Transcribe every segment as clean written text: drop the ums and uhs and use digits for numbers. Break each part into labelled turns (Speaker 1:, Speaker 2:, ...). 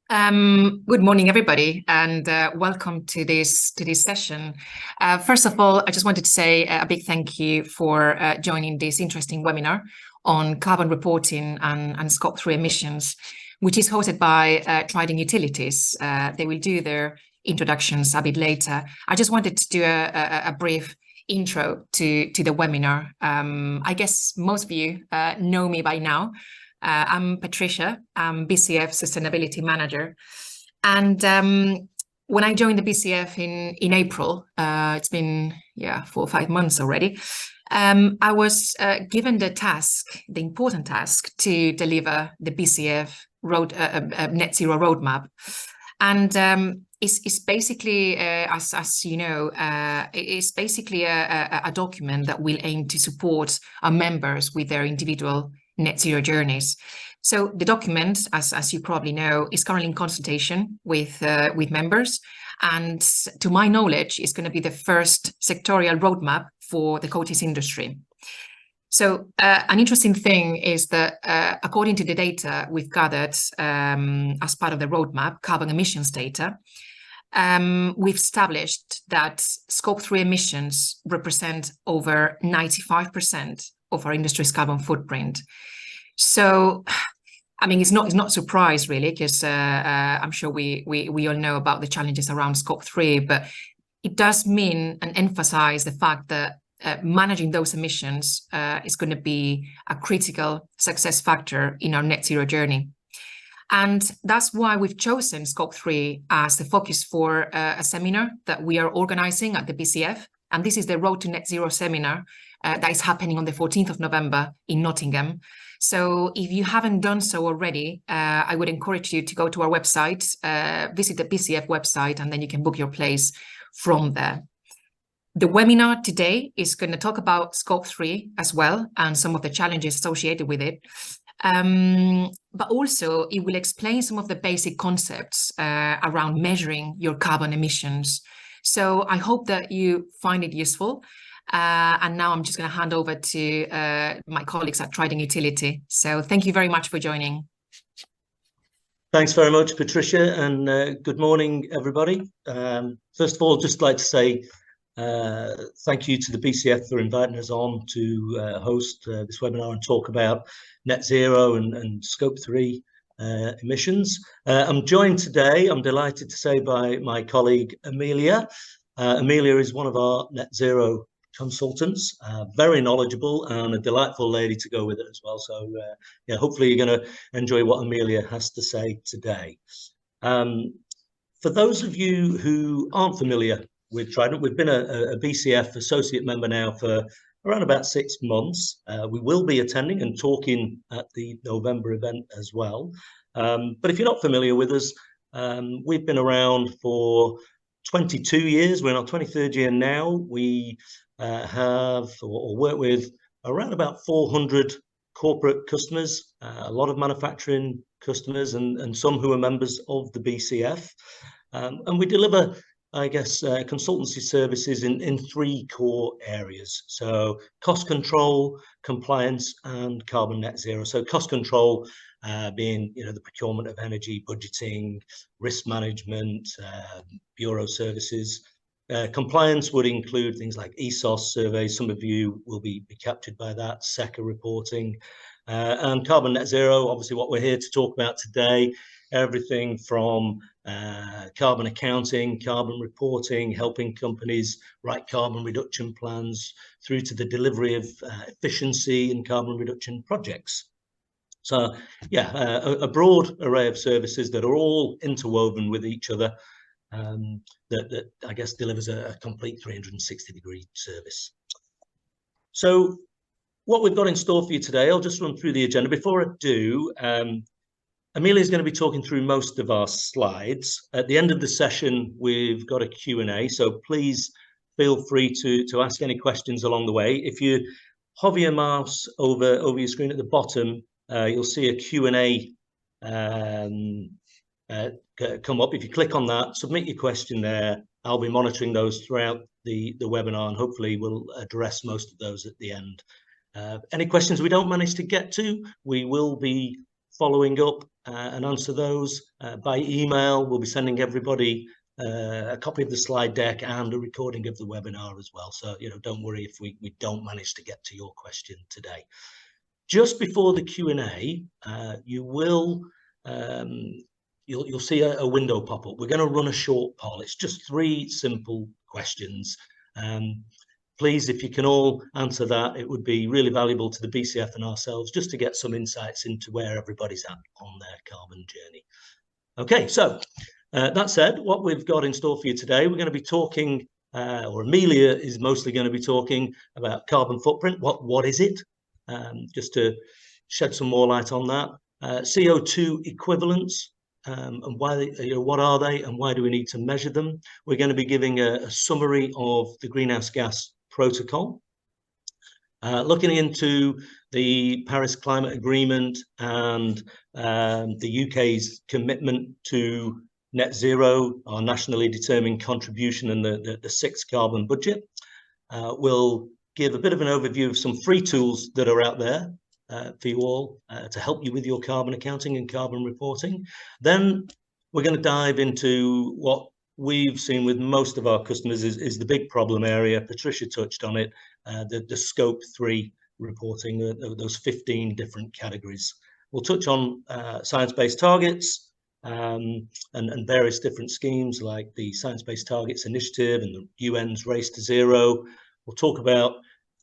Speaker 1: Good morning, everybody, and welcome to this session. First of all, I just wanted to say a big thank you for joining this interesting webinar on carbon reporting and Scope 3 emissions, which is hosted by Trident Utilities. They will do their introductions a bit later. I just wanted to do a brief intro to the webinar. I guess most of you know me by now. I'm Patricia, I'm BCF Sustainability Manager. And when I joined the BCF in April, it's been 4 or 5 months already, I was given the important task to deliver the BCF net zero roadmap. And it's basically, as you know, it's basically a document that will aim to support our members with their individual net zero journeys. So the document, as you probably know, is currently in consultation with members, and to my knowledge, is going to be the first sectorial roadmap for the coatings industry. So an interesting thing is that according to the data we've gathered as part of the roadmap, carbon emissions data, we've established that Scope 3 emissions represent over 95% of our industry's carbon footprint. So, I mean, it's not a surprise really, because I'm sure we all know about the challenges around Scope 3, but it does mean and emphasize the fact that managing those emissions is going to be a critical success factor in our net zero journey. And that's why we've chosen Scope 3 as the focus for a seminar that we are organizing at the BCF. And this is the Road to Net Zero seminar that is happening on the 14th of November in Nottingham. So if you haven't done so already, I would encourage you to go to our website, visit the BCF website, and then you can book your place from there. The webinar today is going to talk about Scope 3 as well, and some of the challenges associated with it. But also it will explain some of the basic concepts around measuring your carbon emissions. So I hope that you find it useful. And now I'm just going to hand over to my colleagues at Trident Utility. So thank you very much for joining.
Speaker 2: Thanks very much, Patricia, and good morning, everybody. First of all, just like to say thank you to the BCF for inviting us on to host this webinar and talk about net zero and Scope 3 emissions. I'm joined today, I'm delighted to say, by my colleague Amelia. Amelia is one of our net zero consultants, very knowledgeable and a delightful lady to go with it as well. So yeah, hopefully you're going to enjoy what Amelia has to say today. For those of you who aren't familiar with Trident, we've been a BCF associate member now for around about 6 months. We will be attending and talking at the November event as well. But if you're not familiar with us, we've been around for 22 years. We're in our 23rd year now. We have or work with around about 400 corporate customers, a lot of manufacturing customers, and some who are members of the BCF. And we deliver, I guess, consultancy services in 3 core areas. So cost control, compliance, and carbon net zero. So cost control being, the procurement of energy, budgeting, risk management, bureau services. Compliance would include things like ESOS surveys. Some of you will be captured by that, SECA reporting, and carbon net zero, obviously what we're here to talk about today, everything from carbon accounting, carbon reporting, helping companies write carbon reduction plans, through to the delivery of efficiency and carbon reduction projects. So yeah, a broad array of services that are all interwoven with each other, that I guess delivers a complete 360-degree service. So what we've got in store for you today, I'll just run through the agenda. Before I do, Amelia is going to be talking through most of our slides. At the end of the session, we've got a Q&A, so please feel free to ask any questions along the way. If you hover your mouse over your screen at the bottom, you'll see a Q&A come up. If you click on that, submit your question there. I'll be monitoring those throughout the webinar, and hopefully we'll address most of those at the end. Any questions we don't manage to get to, we will be following up and answer those by email. We'll be sending everybody a copy of the slide deck and a recording of the webinar as well. So, don't worry if we don't manage to get to your question today. Just before the Q&A, you'll see a window pop up. We're going to run a short poll. It's just 3 simple questions. Please, if you can all answer that, it would be really valuable to the BCF and ourselves just to get some insights into where everybody's at on their carbon journey. Okay, so that said, what we've got in store for you today, we're going to be talking, or Amelia is mostly going to be talking about carbon footprint. What is it? Just to shed some more light on that. CO2 equivalents, and why, what are they and why do we need to measure them? We're going to be giving a summary of the greenhouse gas protocol, looking into the Paris Climate Agreement and the UK's commitment to net zero, our nationally determined contribution, and the 6th carbon budget. We'll give a bit of an overview of some free tools that are out there for you all to help you with your carbon accounting and carbon reporting. Then we're going to dive into what we've seen with most of our customers is the big problem area. Patricia touched on it, the scope 3 reporting, those 15 different categories. We'll touch on science-based targets and various different schemes like the Science-Based Targets Initiative and the UN's Race to Zero. We'll talk about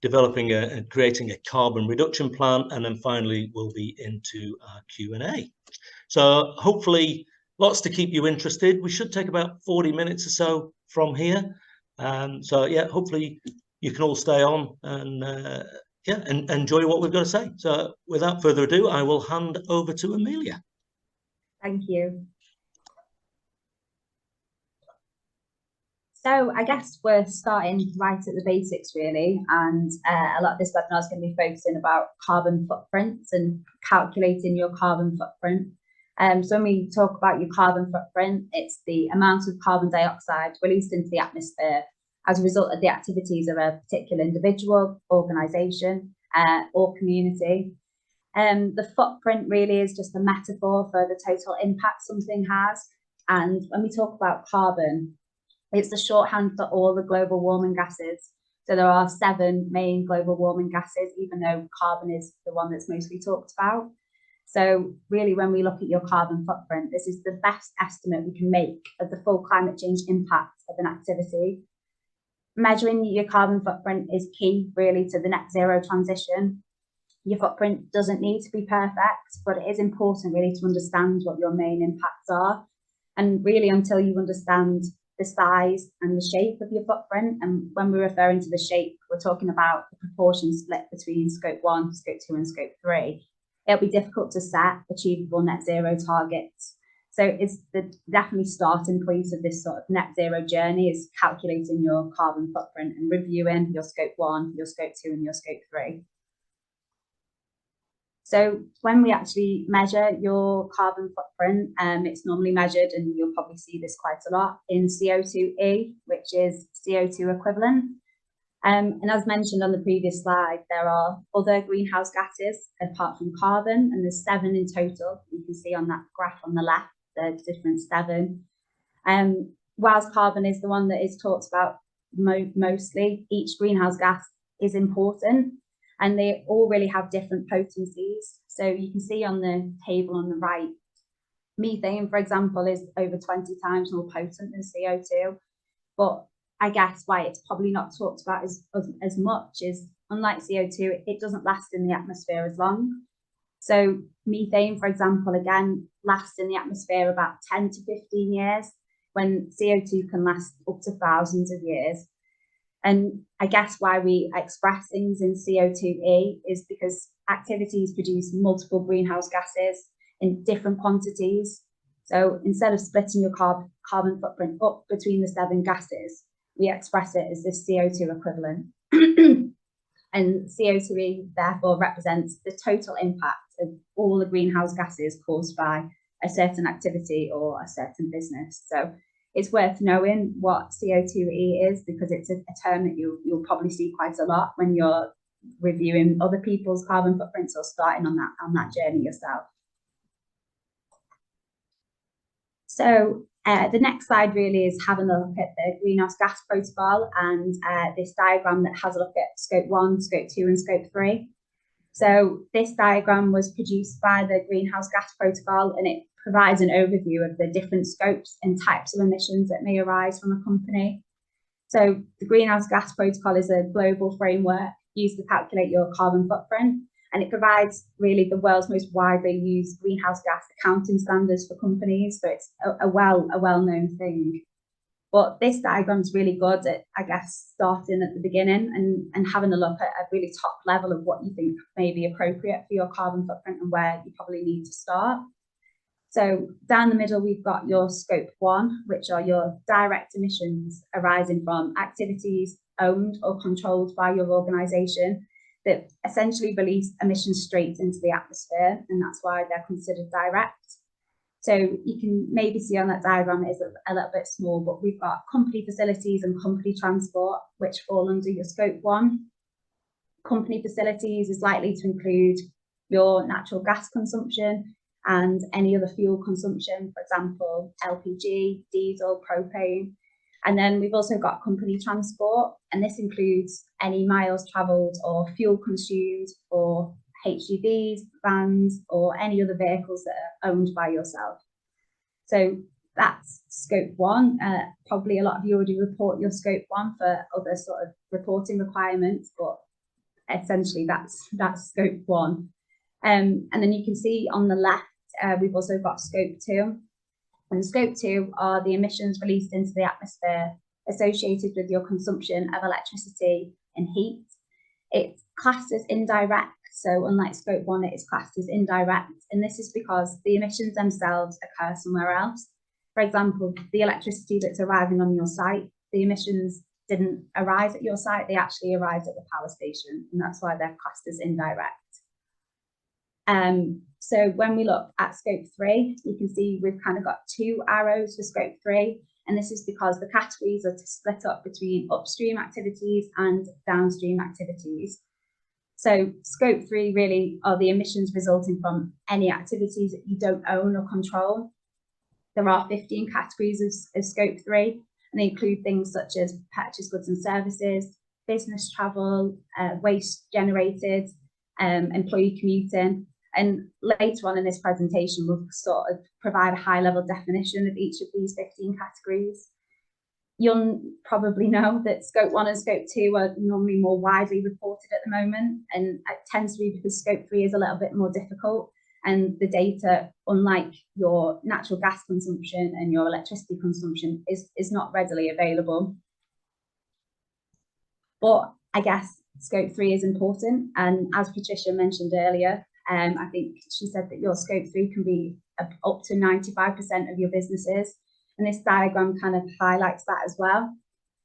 Speaker 2: developing and creating a carbon reduction plan, and then finally we'll be into our Q&A. So hopefully lots to keep you interested. We should take about 40 minutes or so from here. So yeah, hopefully you can all stay on and and enjoy what we've got to say. So without further ado, I will hand over to Amelia.
Speaker 3: Thank you. So I guess we're starting right at the basics really, and a lot of this webinar is going to be focusing about carbon footprints and calculating your carbon footprint. So when we talk about your carbon footprint, it's the amount of carbon dioxide released into the atmosphere as a result of the activities of a particular individual, organisation or community. The footprint really is just a metaphor for the total impact something has. And when we talk about carbon, it's the shorthand for all the global warming gases. So there are 7 main global warming gases, even though carbon is the one that's mostly talked about. So really, when we look at your carbon footprint, this is the best estimate we can make of the full climate change impact of an activity. Measuring your carbon footprint is key really to the net zero transition. Your footprint doesn't need to be perfect, but it is important really to understand what your main impacts are. And really, until you understand the size and the shape of your footprint, and when we're referring to the shape, we're talking about the proportion split between scope 1, scope 2 and scope 3. It'll be difficult to set achievable net zero targets. So it's the definitely starting point of this sort of net zero journey is calculating your carbon footprint and reviewing your scope 1, your scope 2 and your scope 3. So when we actually measure your carbon footprint, it's normally measured, and you'll probably see this quite a lot, in CO2e, which is CO2 equivalent. And as mentioned on the previous slide, there are other greenhouse gases apart from carbon, and there's 7 in total. You can see on that graph on the left, the different 7. Whilst carbon is the one that is talked about mostly, each greenhouse gas is important, and they all really have different potencies. So you can see on the table on the right, methane, for example, is over 20 times more potent than CO2. But I guess why it's probably not talked about as much is, unlike CO2, it doesn't last in the atmosphere as long. So methane, for example, again, lasts in the atmosphere about 10 to 15 years, when CO2 can last up to thousands of years. And I guess why we express things in CO2e is because activities produce multiple greenhouse gases in different quantities. So instead of splitting your carbon footprint up between the 7 gases, we express it as this CO2 equivalent. And CO2e therefore represents the total impact of all the greenhouse gases caused by a certain activity or a certain business. So it's worth knowing what CO2e is, because it's a term that you'll probably see quite a lot when you're reviewing other people's carbon footprints or starting on that journey yourself. So the next slide really is having a look at the greenhouse gas protocol and this diagram that has a look at scope 1, scope 2 and scope 3. So this diagram was produced by the greenhouse gas protocol, and it provides an overview of the different scopes and types of emissions that may arise from a company. So the greenhouse gas protocol is a global framework used to calculate your carbon footprint, and it provides really the world's most widely used greenhouse gas accounting standards for companies. So it's a well-known thing. But this diagram is really good at, I guess, starting at the beginning and having a look at a really top level of what you think may be appropriate for your carbon footprint and where you probably need to start. So down the middle, we've got your scope 1, which are your direct emissions arising from activities owned or controlled by your organisation that essentially release emissions straight into the atmosphere, and that's why they're considered direct. So you can maybe see on that diagram it is a little bit small, but we've got company facilities and company transport, which fall under your scope 1. Company facilities is likely to include your natural gas consumption and any other fuel consumption, for example, LPG, diesel, propane. And then we've also got company transport, and this includes any miles travelled or fuel consumed or HGVs, vans, or any other vehicles that are owned by yourself. So that's scope 1. Probably a lot of you already report your scope 1 for other sort of reporting requirements, but essentially that's scope 1. And then you can see on the left, we've also got scope 2. And scope 2 are the emissions released into the atmosphere associated with your consumption of electricity and heat. It's classed as indirect. So unlike scope 1, it is classed as indirect. And this is because the emissions themselves occur somewhere else. For example, the electricity that's arriving on your site, the emissions didn't arise at your site, they actually arrived at the power station. And that's why they're classed as indirect. So when we look at scope 3, you can see we've kind of got 2 arrows for scope 3. And this is because the categories are split up between upstream activities and downstream activities. So scope 3 really are the emissions resulting from any activities that you don't own or control. There are 15 categories of scope 3, and they include things such as purchased goods and services, business travel, waste generated, employee commuting. And later on in this presentation, we'll sort of provide a high-level definition of each of these 15 categories. You'll probably know that scope 1 and scope 2 are normally more widely reported at the moment, and it tends to be because scope 3 is a little bit more difficult, and the data, unlike your natural gas consumption and your electricity consumption, is not readily available. But I guess scope 3 is important, and as Patricia mentioned earlier, I think she said that your scope 3 can be up to 95% of your businesses. And this diagram kind of highlights that as well.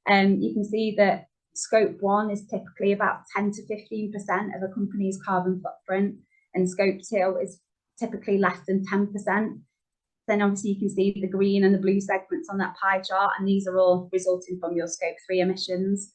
Speaker 3: You can see that scope 1 is typically about 10 to 15% of a company's carbon footprint, and scope 2 is typically less than 10%. Then obviously you can see the green and the blue segments on that pie chart, and these are all resulting from your scope 3 emissions.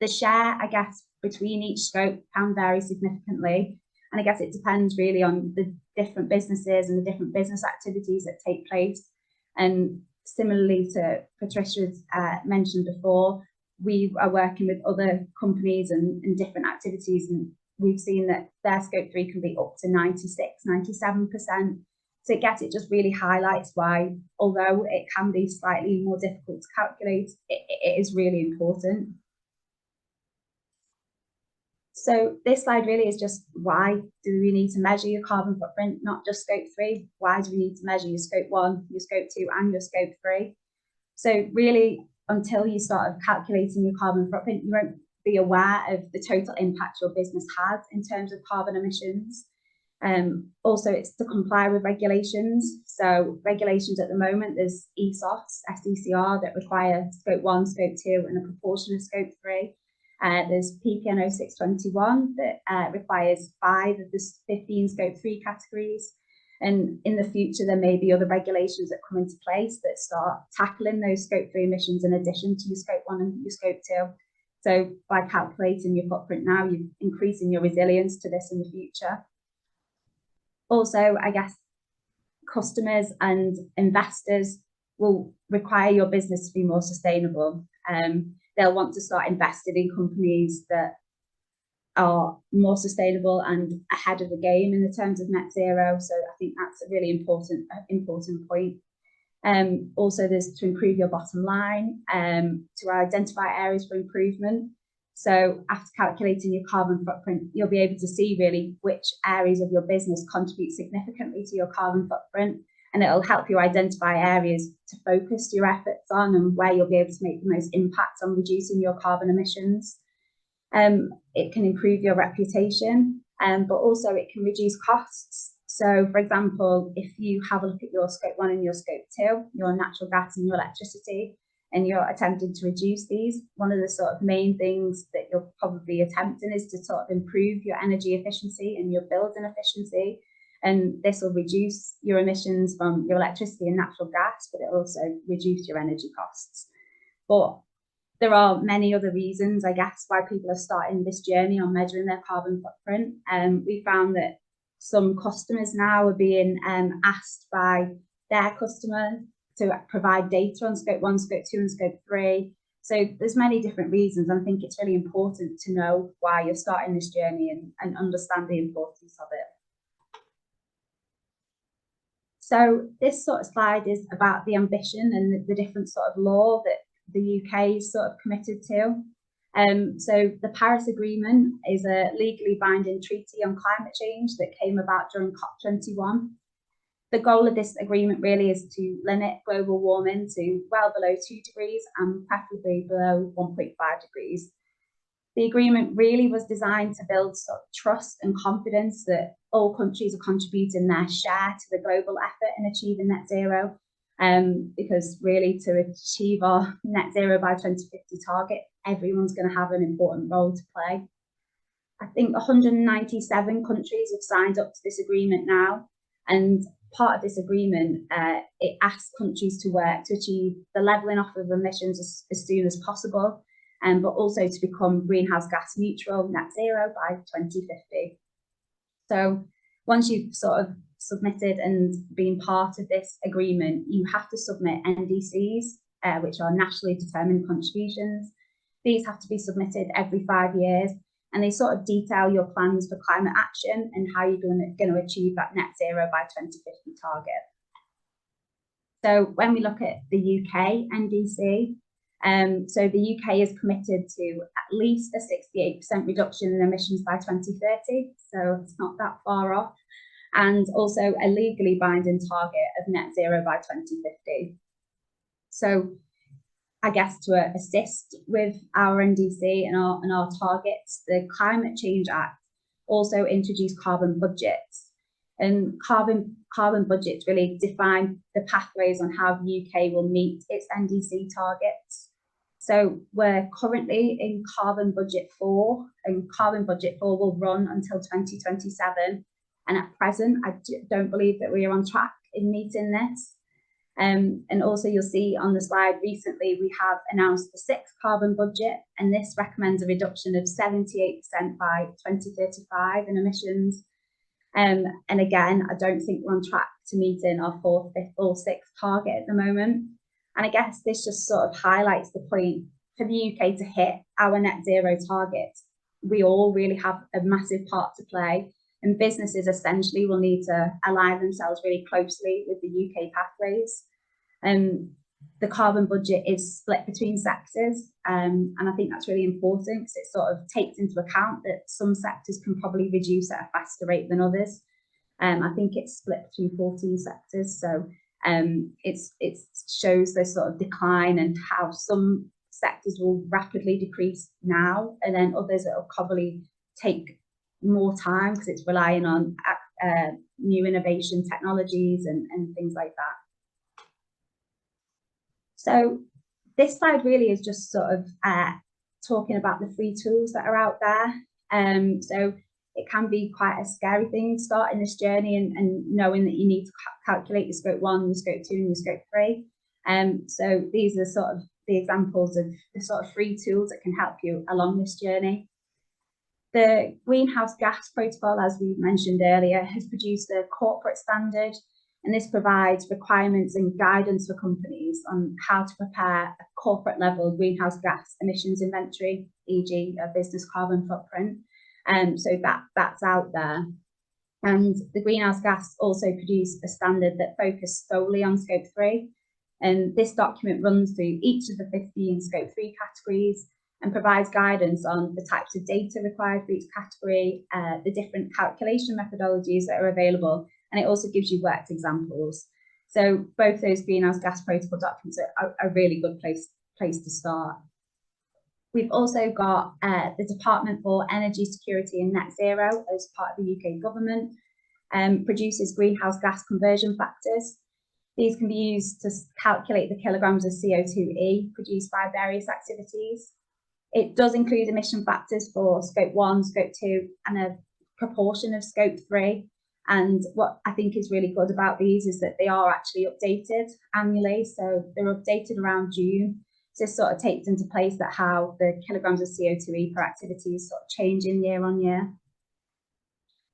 Speaker 3: The share, I guess, between each scope can vary significantly. And I guess it depends really on the different businesses and the different business activities that take place. And similarly to Patricia's mentioned before, we are working with other companies and different activities, and we've seen that their scope 3 can be up to 96, 97%. So I guess it just really highlights why, although it can be slightly more difficult to calculate, it is really important. So this slide really is just why do we need to measure your carbon footprint, not just scope 3? Why do we need to measure your scope 1, your scope 2 and your scope 3? So really, until you start calculating your carbon footprint, you won't be aware of the total impact your business has in terms of carbon emissions. Also, it's to comply with regulations. So regulations at the moment, there's ESOS, SECR that require scope 1, scope 2 and a proportion of scope 3. There's PPNO 621 that requires 5 of the 15 scope 3 categories. And in the future, there may be other regulations that come into place that start tackling those scope 3 emissions in addition to your scope 1 and your scope 2. So by calculating your footprint now, you're increasing your resilience to this in the future. Also, I guess customers and investors will require your business to be more sustainable. They'll want to start investing in companies that are more sustainable and ahead of the game in the terms of net zero. So I think that's a really important point. Also, there's to improve your bottom line, to identify areas for improvement. So after calculating your carbon footprint, you'll be able to see really which areas of your business contribute significantly to your carbon footprint, and it'll help you identify areas to focus your efforts on and where you'll be able to make the most impact on reducing your carbon emissions. It can improve your reputation, but also it can reduce costs. So, for example, if you have a look at your scope 1 and your scope 2, your natural gas and your electricity, and you're attempting to reduce these, one of the sort of main things that you're probably attempting is to sort of improve your energy efficiency and your building efficiency. And this will reduce your emissions from your electricity and natural gas, but it'll also reduce your energy costs. But there are many other reasons, I guess, why people are starting this journey on measuring their carbon footprint. We found that some customers now are being asked by their customers to provide data on scope 1, scope 2 and scope 3. So there's many different reasons, and I think it's really important to know why you're starting this journey and understand the importance of it. So this sort of slide is about the ambition and the different sort of law that the UK is sort of committed to. So the Paris Agreement is a legally binding treaty on climate change that came about during COP21. The goal of this agreement really is to limit global warming to well below 2 degrees and preferably below 1.5 degrees. The agreement really was designed to build sort of trust and confidence that all countries are contributing their share to the global effort in achieving net zero. Because really to achieve our net zero by 2050 target, everyone's going to have an important role to play. I think 197 countries have signed up to this agreement now, and part of this agreement, it asks countries to work to achieve the levelling off of emissions as soon as possible, but also to become greenhouse gas neutral, net zero by 2050. So once you've sort of submitted and been part of this agreement, you have to submit NDCs, which are nationally determined contributions. These have to be submitted every 5 years, and they sort of detail your plans for climate action and how you're going to achieve that net zero by 2050 target. So when we look at the UK NDC, so the UK is committed to at least a 68% reduction in emissions by 2030, so it's not that far off, and also a legally binding target of net zero by 2050. So I guess to assist with our NDC and our targets, the Climate Change Act also introduced carbon budgets. And carbon budgets really define the pathways on how the UK will meet its NDC targets. So we're currently in Carbon Budget 4, and Carbon Budget 4 will run until 2027. And at present, I don't believe that we are on track in meeting this. And also you'll see on the slide recently, we have announced the 6th carbon budget, and this recommends a reduction of 78% by 2035 in emissions. And again, I don't think we're on track to meeting our 4th, 5th or 6th target at the moment. And I guess this just sort of highlights the point for the UK to hit our net zero targets. We all really have a massive part to play, and businesses essentially will need to align themselves really closely with the UK pathways. The carbon budget is split between sectors, and I think that's really important because it sort of takes into account that some sectors can probably reduce at a faster rate than others. I think it's split between 14 sectors, so it shows the sort of decline and how some sectors will rapidly decrease now, and then others that will probably take more time because it's relying on new innovation technologies and things like that. So this slide really is just sort of talking about the free tools that are out there. So it can be quite a scary thing starting this journey and knowing that you need to calculate your scope 1, your scope 2 and your scope 3. So these are sort of the examples of the sort of free tools that can help you along this journey. The Greenhouse Gas Protocol, as we mentioned earlier, has produced a corporate standard, And this provides requirements and guidance for companies on how to prepare a corporate level greenhouse gas emissions inventory, e.g. a business carbon footprint. So that's out there. And the greenhouse gas also produced a standard that focused solely on scope 3. And this document runs through each of the 15 scope 3 categories and provides guidance on the types of data required for each category, the different calculation methodologies that are available, and it also gives you worked examples. So both those greenhouse gas protocol documents are a really good place to start. We've also got the Department for Energy Security and Net Zero, as part of the UK government, produces greenhouse gas conversion factors. These can be used to calculate the kilograms of CO2e produced by various activities. It does include emission factors for scope 1, scope 2, and a proportion of scope 3. And what I think is really good about these is that they are actually updated annually. So they're updated around June. So this sort of takes into place that how the kilograms of CO2e per activity is sort of changing year on year.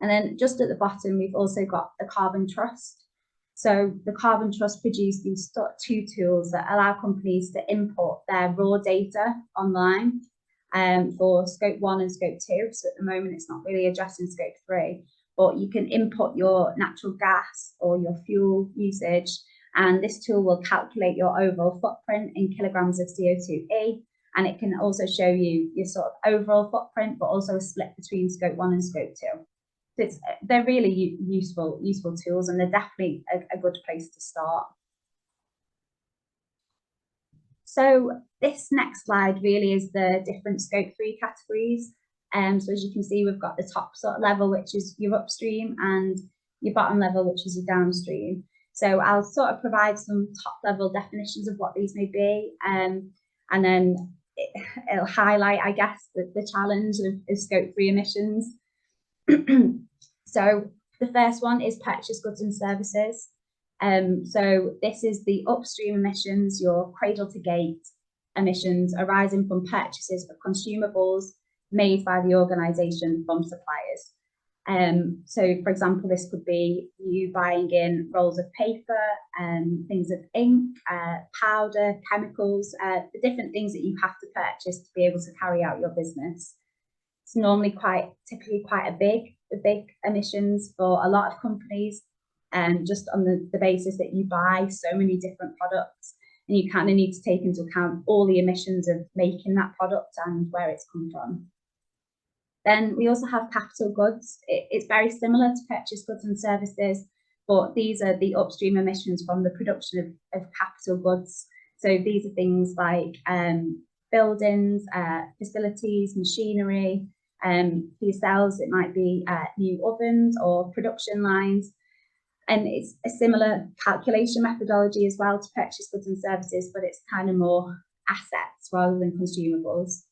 Speaker 3: And then just at the bottom, we've also got the Carbon Trust. So the Carbon Trust produced these two tools that allow companies to import their raw data online for scope 1 and scope 2. So at the moment, it's not really addressing scope 3, but you can input your natural gas or your fuel usage, and this tool will calculate your overall footprint in kilograms of CO2e, and it can also show you your sort of overall footprint, but also a split between scope 1 and scope 2. So they're really useful tools, and they're definitely a good place to start. So this next slide really is the different scope 3 categories. So as you can see, we've got the top sort of level, which is your upstream, and your bottom level, which is your downstream. So I'll sort of provide some top level definitions of what these may be, and then it'll highlight, I guess, the challenge of scope 3 emissions. So the first one is purchase goods and services. So this is the upstream emissions, your cradle to gate emissions arising from purchases of consumables made by the organisation from suppliers. So for example, this could be you buying in rolls of paper, things of ink, powder, chemicals, the different things that you have to purchase to be able to carry out your business. It's normally typically quite a big emissions for a lot of companies, just on the basis that you buy so many different products, and you kind of need to take into account all the emissions of making that product and where it's come from. Then we also have capital goods. It's very similar to purchase goods and services, but these are the upstream emissions from the production of capital goods. So these are things like buildings, facilities, machinery. For yourselves, it might be new ovens or production lines. And it's a similar calculation methodology as well to purchase goods and services, but it's kind of more assets rather than consumables.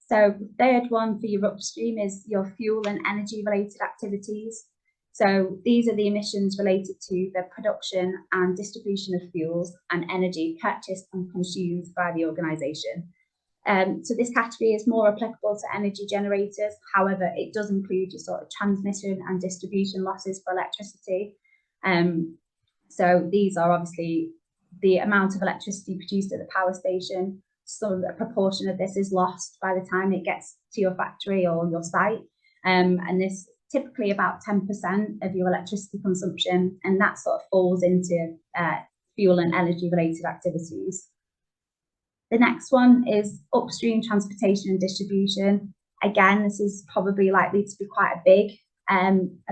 Speaker 3: So the third one for your upstream is your fuel and energy related activities. So these are the emissions related to the production and distribution of fuels and energy purchased and consumed by the organisation. So this category is more applicable to energy generators. However, it does include your sort of transmission and distribution losses for electricity. So these are obviously the amount of electricity produced at the power station. So a proportion of this is lost by the time it gets to your factory or your site. And this typically about 10% of your electricity consumption, and that sort of falls into fuel and energy related activities. The next one is upstream transportation and distribution. Again, this is probably likely to be quite a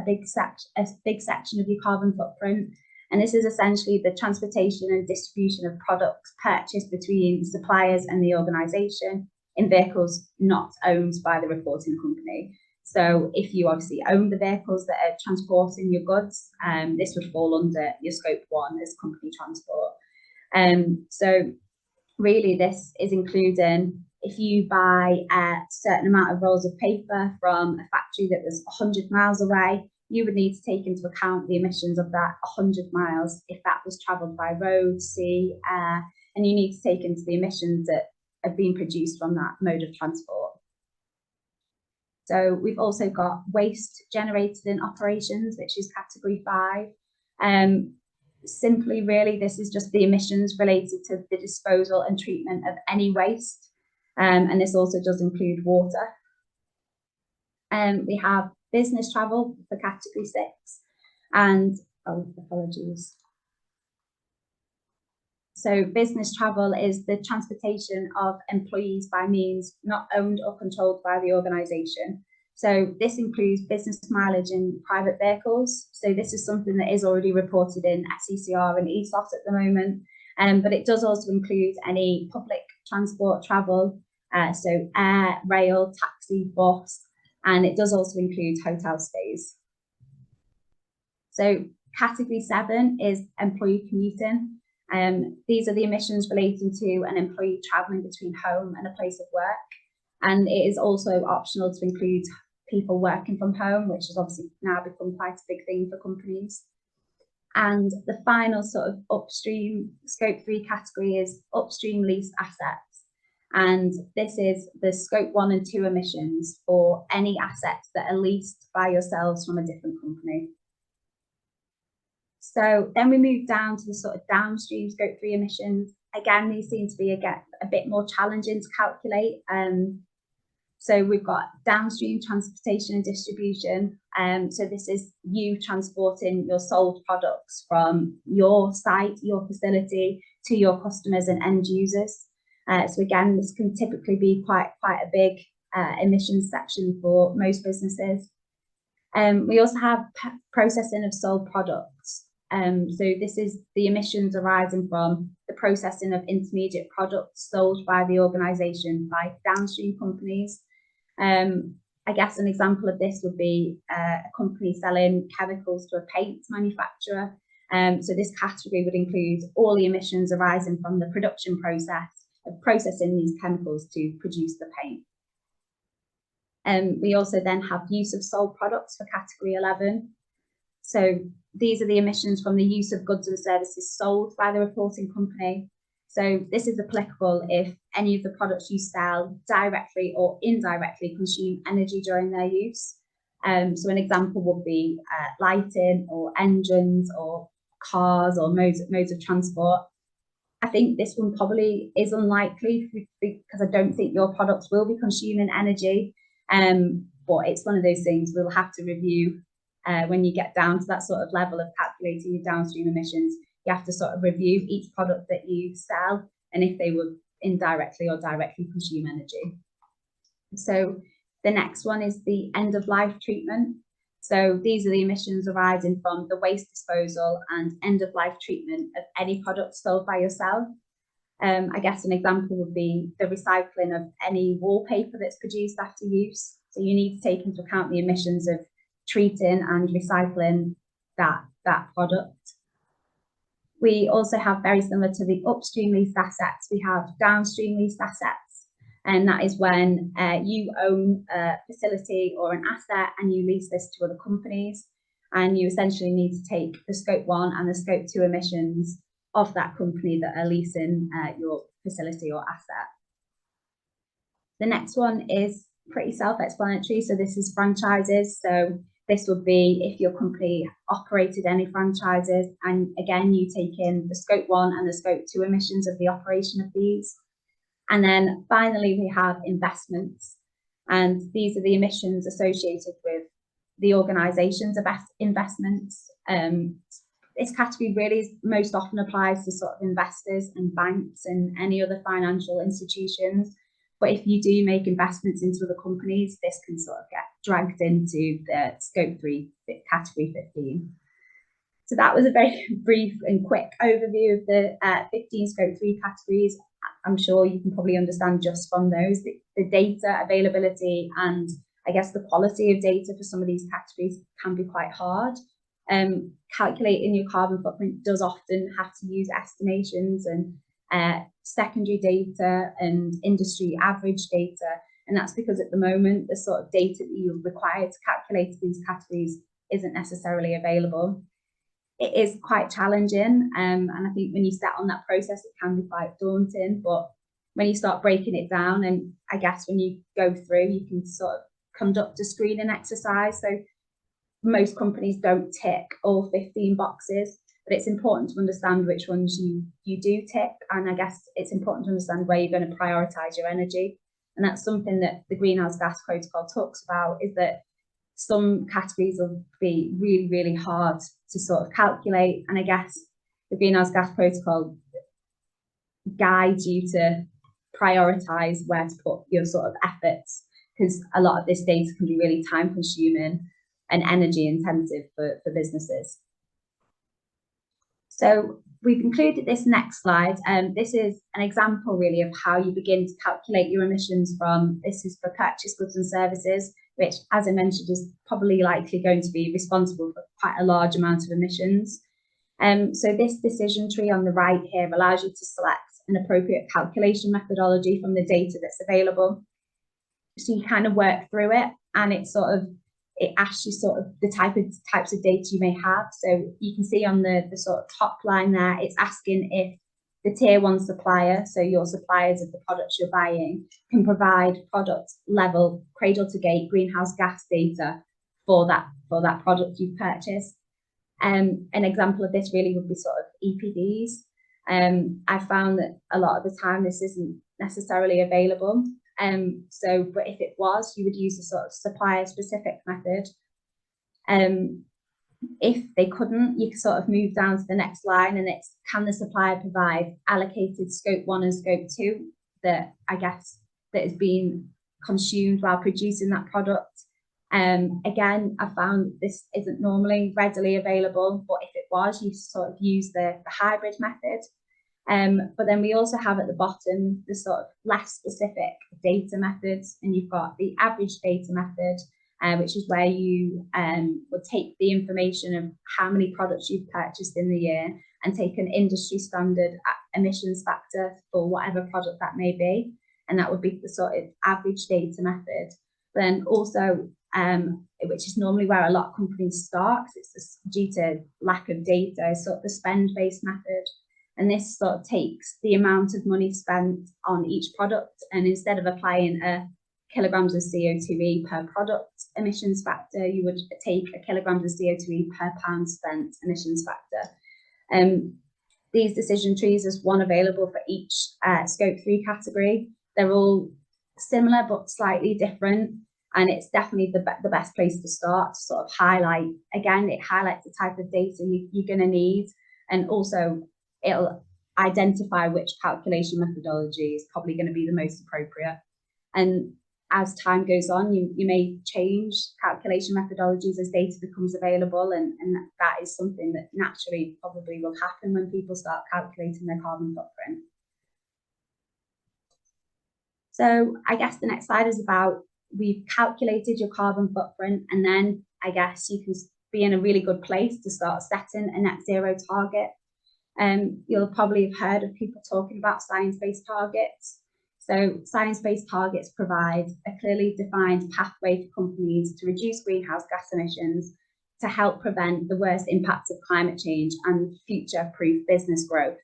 Speaker 3: big section of your carbon footprint. And this is essentially the transportation and distribution of products purchased between suppliers and the organisation in vehicles not owned by the reporting company. So if you obviously own the vehicles that are transporting your goods, this would fall under your scope 1 as company transport. So really this is including if you buy a certain amount of rolls of paper from a factory that was 100 miles away, you would need to take into account the emissions of that 100 miles if that was travelled by road, sea, air, and you need to take into the emissions that have been produced from that mode of transport. So we've also got waste generated in operations, which is category 5. Simply, really, this is just the emissions related to the disposal and treatment of any waste. And this also does include water. We have business travel for category 6, and apologies. So business travel is the transportation of employees by means not owned or controlled by the organisation. So this includes business mileage in private vehicles. So this is something that is already reported in SECR and ESOT at the moment. But it does also include any public transport travel, so air, rail, taxi, bus, and it does also include hotel stays. So category 7 is employee commuting. These are the emissions relating to an employee travelling between home and a place of work. And it is also optional to include people working from home, which has obviously now become quite a big thing for companies. And the final sort of upstream scope 3 category is upstream leased assets. And this is the scope 1 and 2 emissions for any assets that are leased by yourselves from a different company. So then we move down to the sort of downstream scope 3 emissions. Again, these seem to be a bit more challenging to calculate. So we've got downstream transportation and distribution. So this is you transporting your sold products from your site, your facility, to your customers and end users. So again, this can typically be quite a big emissions section for most businesses. We also have processing of sold products. So this is the emissions arising from the processing of intermediate products sold by the organisation by downstream companies. I guess an example of this would be a company selling chemicals to a paint manufacturer. So this category would include all the emissions arising from the production process of processing these chemicals to produce the paint. We also then have use of sold products for category 11. So these are the emissions from the use of goods and services sold by the reporting company. So this is applicable if any of the products you sell directly or indirectly consume energy during their use. So an example would be lighting or engines or cars or modes of transport. I think this one probably is unlikely because I don't think your products will be consuming energy. But it's one of those things we'll have to review when you get down to that sort of level of calculating your downstream emissions. You have to sort of review each product that you sell and if they would indirectly or directly consume energy. So the next one is the end of life treatment. So these are the emissions arising from the waste disposal and end of life treatment of any product sold by yourself. I guess an example would be the recycling of any wallpaper that's produced after use. So you need to take into account the emissions of treating and recycling that product. We also have, very similar to the upstream leased assets, we have downstream leased assets. And that is when you own a facility or an asset and you lease this to other companies. And you essentially need to take the scope 1 and the scope 2 emissions of that company that are leasing your facility or asset. The next one is pretty self-explanatory. So this is franchises. So this would be if your company operated any franchises, and again, you take in the scope 1 and the scope 2 emissions of the operation of these. And then finally, we have investments. And these are the emissions associated with the organisation's investments. This category really most often applies to sort of investors and banks and any other financial institutions. But if you do make investments into other companies, this can sort of get dragged into the scope 3 category 15. So that was a very brief and quick overview of the 15 scope 3 categories. I'm sure you can probably understand just from those the data availability and I guess the quality of data for some of these categories can be quite hard. Calculating your carbon footprint does often have to use estimations and secondary data and industry average data, and that's because at the moment the sort of data that you're required to calculate these categories isn't necessarily available. It is quite challenging, and I think when you start on that process it can be quite daunting, but when you start breaking it down, and I guess when you go through you can sort of conduct a screening exercise. So most companies don't tick all 15 boxes, but it's important to understand which ones you do tick. And I guess it's important to understand where you're going to prioritize your energy. And that's something that the Greenhouse Gas Protocol talks about, is that some categories will be really, really hard to sort of calculate. And I guess the Greenhouse Gas Protocol guides you to prioritize where to put your sort of efforts, because a lot of this data can be really time consuming and energy intensive for businesses. So we've included this next slide. This is an example really of how you begin to calculate your emissions this is for purchased goods and services, which, as I mentioned, is probably likely going to be responsible for quite a large amount of emissions. So this decision tree on the right here allows you to select an appropriate calculation methodology from the data that's available. So you kind of work through it, and it asks you sort of the types of data you may have. So you can see on the sort of top line there, it's asking if the tier 1 supplier, so your suppliers of the products you're buying, can provide product level cradle to gate greenhouse gas data for that product you've purchased. An example of this really would be sort of EPDs. I found that a lot of the time this isn't necessarily available. But if it was, you would use a sort of supplier specific method. If they couldn't, you could sort of move down to the next line, and it's, can the supplier provide allocated scope 1 and scope 2 that is being consumed while producing that product. Again, I found this isn't normally readily available, but if it was, you sort of use the hybrid method. But then we also have at the bottom the sort of less specific data methods, and you've got the average data method, which is where you would take the information of how many products you've purchased in the year and take an industry standard emissions factor for whatever product that may be, and that would be the sort of average data method. Then also, which is normally where a lot of companies start, because it's due to lack of data, sort of the spend-based method. And this sort of takes the amount of money spent on each product, and instead of applying a kilograms of CO2e per product emissions factor, you would take a kilograms of CO2e per pound spent emissions factor. These decision trees, there's one available for each scope 3 category. They're all similar but slightly different, and it's definitely the best place to start to sort of highlight. Again, it highlights the type of data you're going to need, and also it'll identify which calculation methodology is probably going to be the most appropriate. And as time goes on, you may change calculation methodologies as data becomes available, and that is something that naturally probably will happen when people start calculating their carbon footprint. So I guess the next slide is about, we've calculated your carbon footprint, and then I guess you can be in a really good place to start setting a net zero target. You'll probably have heard of people talking about science-based targets. So science-based targets provide a clearly defined pathway for companies to reduce greenhouse gas emissions to help prevent the worst impacts of climate change and future-proof business growth.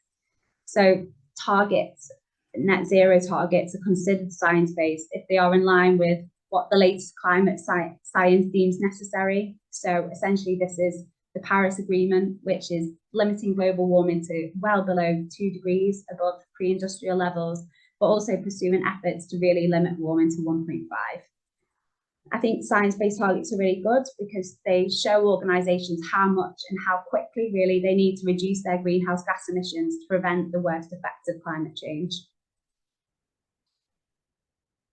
Speaker 3: So targets, net zero targets, are considered science-based if they are in line with what the latest climate science deems necessary. So essentially this is the Paris Agreement, which is limiting global warming to well below 2 degrees above pre-industrial levels, but also pursuing efforts to really limit warming to 1.5. I think science-based targets are really good because they show organisations how much and how quickly really they need to reduce their greenhouse gas emissions to prevent the worst effects of climate change.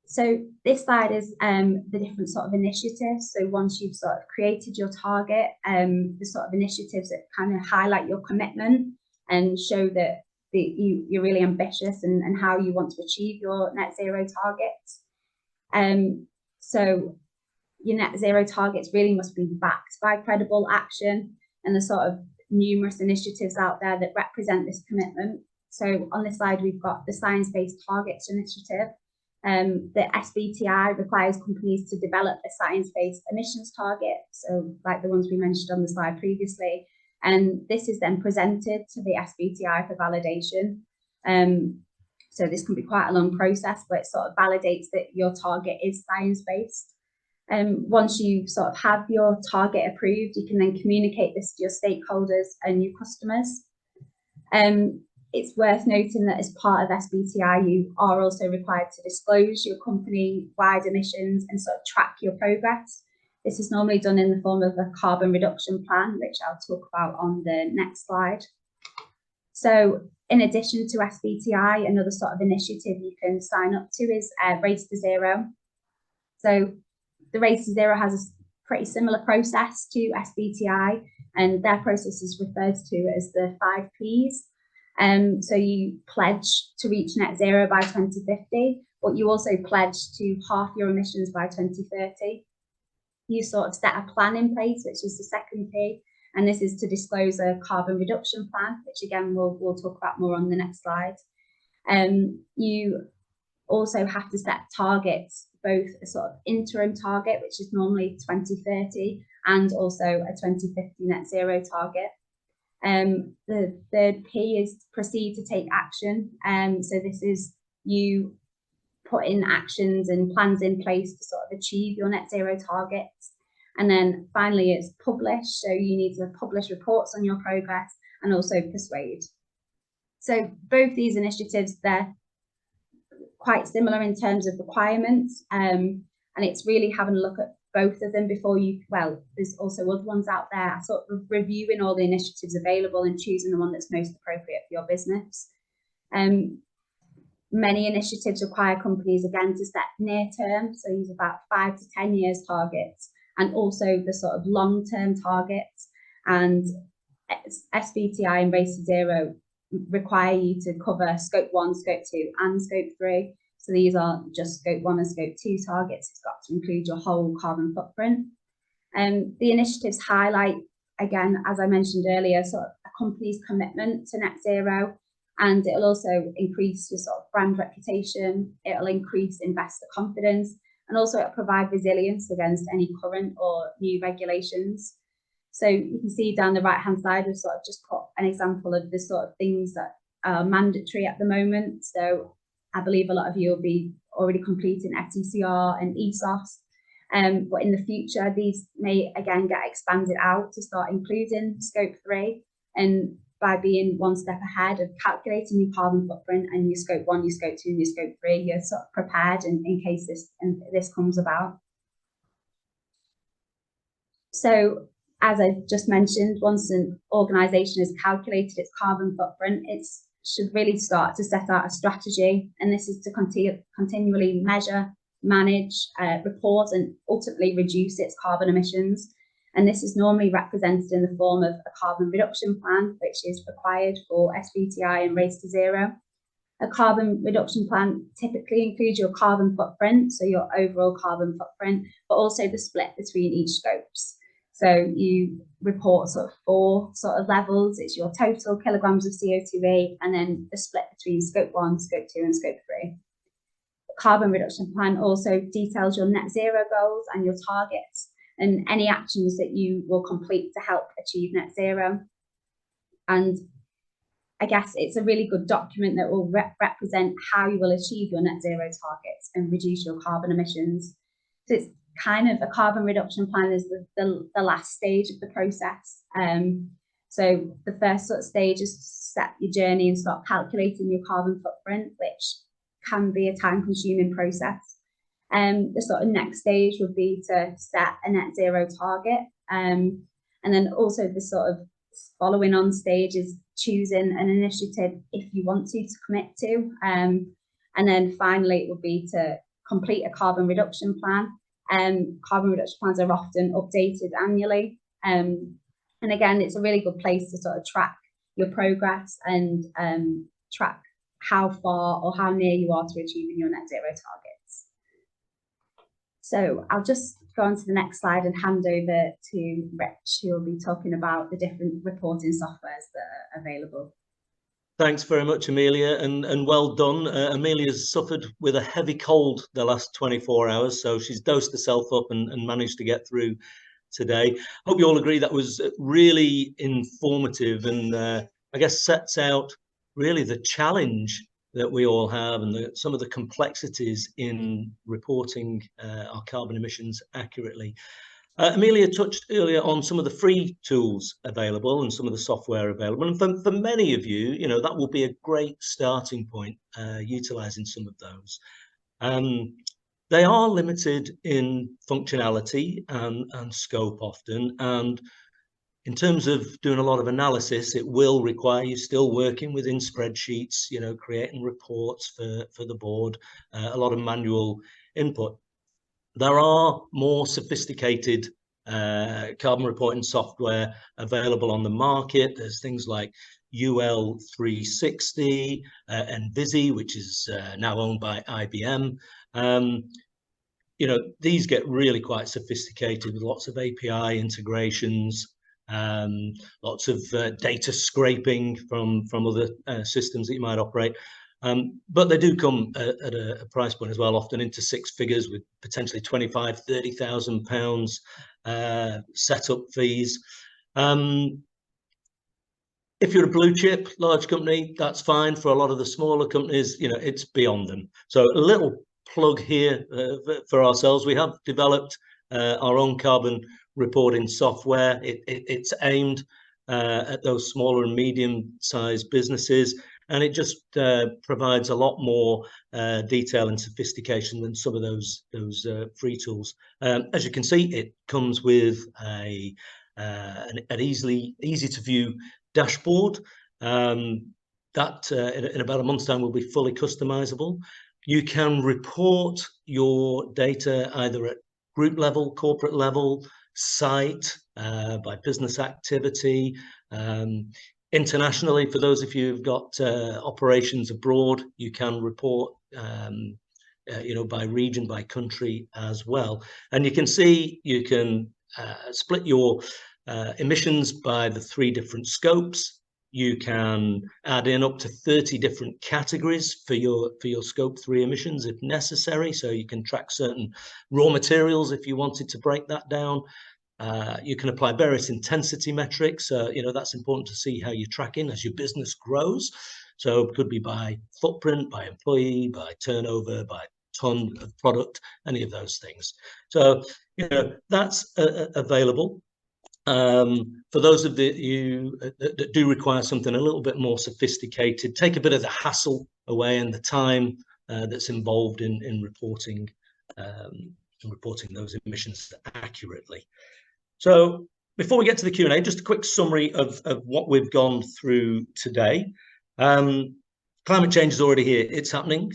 Speaker 3: So this slide is the different sort of initiatives. So once you've sort of created your target, the sort of initiatives that kind of highlight your commitment and show that you're really ambitious and how you want to achieve your net zero targets. So your net zero targets really must be backed by credible action, and the sort of numerous initiatives out there that represent this commitment. So on this slide, we've got the Science Based Targets Initiative. The SBTI requires companies to develop a science-based emissions target, so like the ones we mentioned on the slide previously, and this is then presented to the SBTI for validation. So this can be quite a long process, but it sort of validates that your target is science-based. Once you sort of have your target approved, you can then communicate this to your stakeholders and your customers. It's worth noting that as part of SBTI, you are also required to disclose your company-wide emissions and sort of track your progress. This is normally done in the form of a carbon reduction plan, which I'll talk about on the next slide. So in addition to SBTI, another sort of initiative you can sign up to is Race to Zero. So the Race to Zero has a pretty similar process to SBTI, and their process is referred to as the 5 Ps. So you pledge to reach net zero by 2050, but you also pledge to halve your emissions by 2030. You sort of set a plan in place, which is the 2nd P, and this is to disclose a carbon reduction plan, which again we'll talk about more on the next slide. You also have to set targets, both a sort of interim target, which is normally 2030, and also a 2050 net zero target. The 3rd P is proceed to take action. So this is you put in actions and plans in place to sort of achieve your net zero targets. And then finally, it's publish. So you need to publish reports on your progress and also persuade. So both these initiatives, they're quite similar in terms of requirements. And it's really having a look at both of them before you, well, there's also other ones out there, sort of reviewing all the initiatives available and choosing the one that's most appropriate for your business. Many initiatives require companies, again, to set near term, so use about 5 to 10 years targets, and also the sort of long-term targets. And SBTI and Race to Zero require you to cover Scope 1, Scope 2 and Scope 3. So these aren't just Scope 1 and Scope 2 targets, it's got to include your whole carbon footprint. The initiatives highlight, again, as I mentioned earlier, sort of a company's commitment to net zero, and it'll also increase your sort of brand reputation, it'll increase investor confidence, and also it'll provide resilience against any current or new regulations. So you can see down the right-hand side, we've sort of just put an example of the sort of things that are mandatory at the moment. So I believe a lot of you will be already completing FTCR and ESOS, but in the future, these may again get expanded out to start including Scope 3, and by being one step ahead of calculating your carbon footprint and your Scope 1, your Scope 2, and your Scope 3, you're sort of prepared in case this comes about. So as I just mentioned, once an organisation has calculated its carbon footprint, it should really start to set out a strategy, and this is to continually measure, manage, report, and ultimately reduce its carbon emissions. And this is normally represented in the form of a carbon reduction plan, which is required for SBTI and Race to Zero. A carbon reduction plan typically includes your carbon footprint, so your overall carbon footprint, but also the split between each scopes. So you report sort of 4 sort of levels. It's your total kilograms of CO2e, and then the split between Scope 1, Scope 2, and Scope 3. The carbon reduction plan also details your net zero goals and your targets, and any actions that you will complete to help achieve net zero. And I guess it's a really good document that will represent how you will achieve your net zero targets and reduce your carbon emissions. So it's kind of a carbon reduction plan is the last stage of the process. So the first sort of stage is to set your journey and start calculating your carbon footprint, which can be a time-consuming process. The sort of next stage would be to set a net zero target. And then also the sort of following on stage is choosing an initiative if you want to commit to. And then finally, it would be to complete a carbon reduction plan. Carbon reduction plans are often updated annually. And again, it's a really good place to sort of track your progress and track how far or how near you are to achieving your net zero targets. So I'll just go on to the next slide and hand over to Rich, who will be talking about the different reporting softwares that are available.
Speaker 2: Thanks very much, Amelia, and well done. Amelia's suffered with a heavy cold the last 24 hours, so she's dosed herself up and managed to get through today. Hope you all agree that was really informative and I guess sets out really the challenge that we all have, and some of the complexities in reporting our carbon emissions accurately. Amelia touched earlier on some of the free tools available and some of the software available. And for many of you, you know, that will be a great starting point, utilizing some of those. They are limited in functionality and scope often. And in terms of doing a lot of analysis, it will require you still working within spreadsheets, you know, creating reports for the board, a lot of manual input. There are more sophisticated carbon reporting software available on the market. There's things like UL 360 and Visi, which is now owned by IBM. You know, these get really quite sophisticated with lots of API integrations, lots of data scraping from other systems that you might operate. But they do come at a price point as well, often into six figures with potentially 25,000, 30,000 pounds setup fees. If you're a blue chip large company, that's fine. For a lot of the smaller companies, you know, it's beyond them. So a little plug here for ourselves. We have developed our own carbon reporting software. It's aimed at those smaller and medium-sized businesses, and it just provides a lot more detail and sophistication than some of those free tools. As you can see, it comes with an easy to view dashboard that in about a month's time will be fully customizable. You can report your data either at group level, corporate level, site, by business activity, internationally. For those of you who've got operations abroad, you can report you know, by region, by country as well. And you can see you can split your emissions by the 3 different scopes. You can add in up to 30 different categories for your scope 3 emissions if necessary. So you can track certain raw materials if you wanted to break that down. You can apply various intensity metrics. You know, that's important to see how you're tracking as your business grows. So it could be by footprint, by employee, by turnover, by ton of product, any of those things. So, you know, that's available. For those of you that do require something a little bit more sophisticated, take a bit of the hassle away and the time that's involved in reporting those emissions accurately. So before we get to the Q&A, just a quick summary of what we've gone through today. Climate change is already here. It's happening.